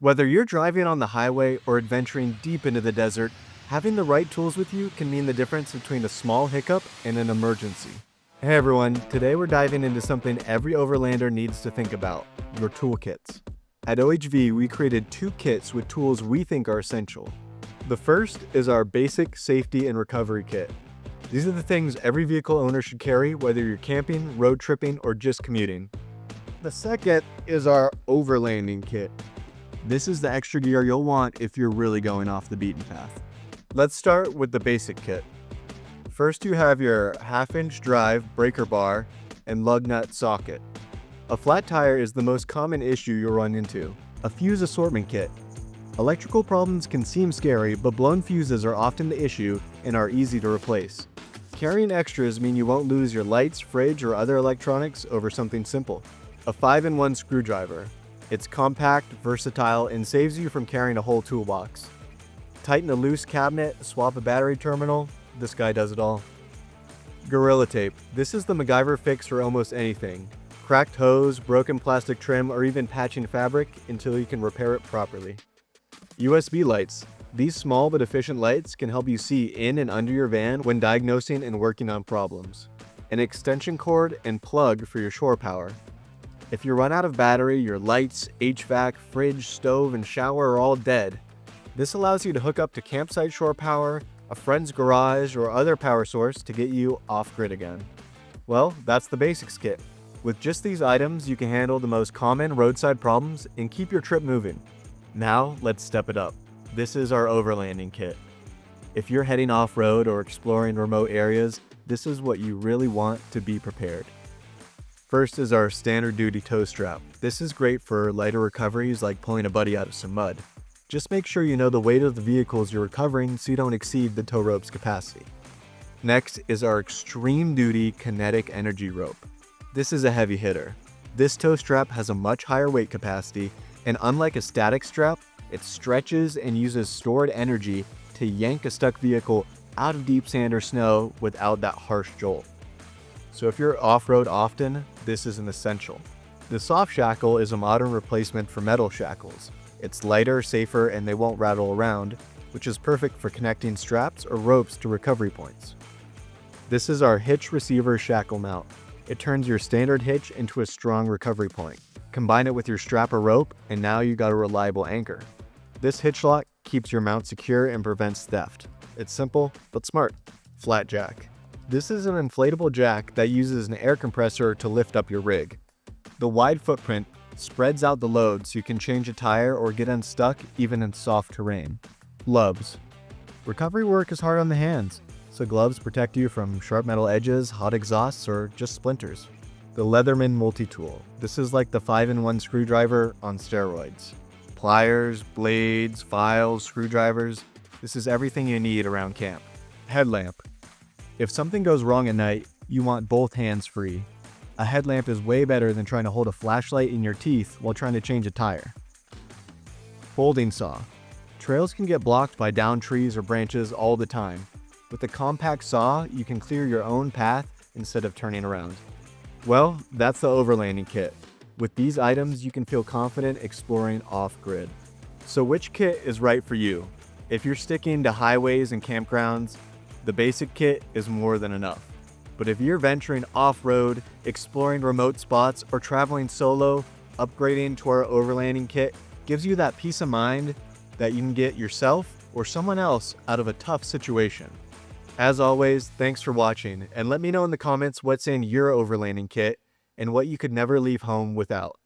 Whether you're driving on the highway or adventuring deep into the desert, having the right tools with you can mean the difference between a small hiccup and an emergency. Hey everyone, today we're diving into something every overlander needs to think about, your toolkits. At OHV, we created two kits with tools we think are essential. The first is our basic safety and recovery kit. These are the things every vehicle owner should carry, whether you're camping, road tripping, or just commuting. The second is our overlanding kit. This is the extra gear you'll want if you're really going off the beaten path. Let's start with the basic kit. First, you have your half-inch drive breaker bar and lug nut socket. A flat tire is the most common issue you'll run into. A fuse assortment kit. Electrical problems can seem scary, but blown fuses are often the issue and are easy to replace. Carrying extras mean you won't lose your lights, fridge, or other electronics over something simple. A 5-in-1 screwdriver. It's compact, versatile, and saves you from carrying a whole toolbox. Tighten a loose cabinet, swap a battery terminal, this guy does it all. Gorilla tape. This is the MacGyver fix for almost anything. Cracked hose, broken plastic trim, or even patching fabric until you can repair it properly. USB lights. These small but efficient lights can help you see in and under your van when diagnosing and working on problems. An extension cord and plug for your shore power. If you run out of battery, your lights, HVAC, fridge, stove, and shower are all dead. This allows you to hook up to campsite shore power, a friend's garage, or other power source to get you off-grid again. Well, that's the basics kit. With just these items, you can handle the most common roadside problems and keep your trip moving. Now, let's step it up. This is our overlanding kit. If you're heading off-road or exploring remote areas, this is what you really want to be prepared. First is our standard duty tow strap. This is great for lighter recoveries like pulling a buddy out of some mud. Just make sure you know the weight of the vehicles you're recovering so you don't exceed the tow rope's capacity. Next is our extreme duty kinetic energy rope. This is a heavy hitter. This tow strap has a much higher weight capacity, and unlike a static strap, it stretches and uses stored energy to yank a stuck vehicle out of deep sand or snow without that harsh jolt. So if you're off-road often, this is an essential. The soft shackle is a modern replacement for metal shackles. It's lighter, safer, and they won't rattle around, which is perfect for connecting straps or ropes to recovery points. This is our hitch receiver shackle mount. It turns your standard hitch into a strong recovery point. Combine it with your strap or rope, and now you got a reliable anchor. This hitch lock keeps your mount secure and prevents theft. It's simple, but smart. Flat jack. This is an inflatable jack that uses an air compressor to lift up your rig. The wide footprint spreads out the load so you can change a tire or get unstuck even in soft terrain. Gloves. Recovery work is hard on the hands, so gloves protect you from sharp metal edges, hot exhausts, or just splinters. The Leatherman multi-tool. This is like the 5-in-1 screwdriver on steroids. Pliers, blades, files, screwdrivers. This is everything you need around camp. Headlamp. If something goes wrong at night, you want both hands free. A headlamp is way better than trying to hold a flashlight in your teeth while trying to change a tire. Folding saw. Trails can get blocked by downed trees or branches all the time. With a compact saw, you can clear your own path instead of turning around. Well, that's the overlanding kit. With these items, you can feel confident exploring off-grid. So which kit is right for you? If you're sticking to highways and campgrounds, the basic kit is more than enough. But if you're venturing off-road, exploring remote spots, or traveling solo, upgrading to our overlanding kit gives you that peace of mind that you can get yourself or someone else out of a tough situation. As always, thanks for watching, and let me know in the comments what's in your overlanding kit and what you could never leave home without.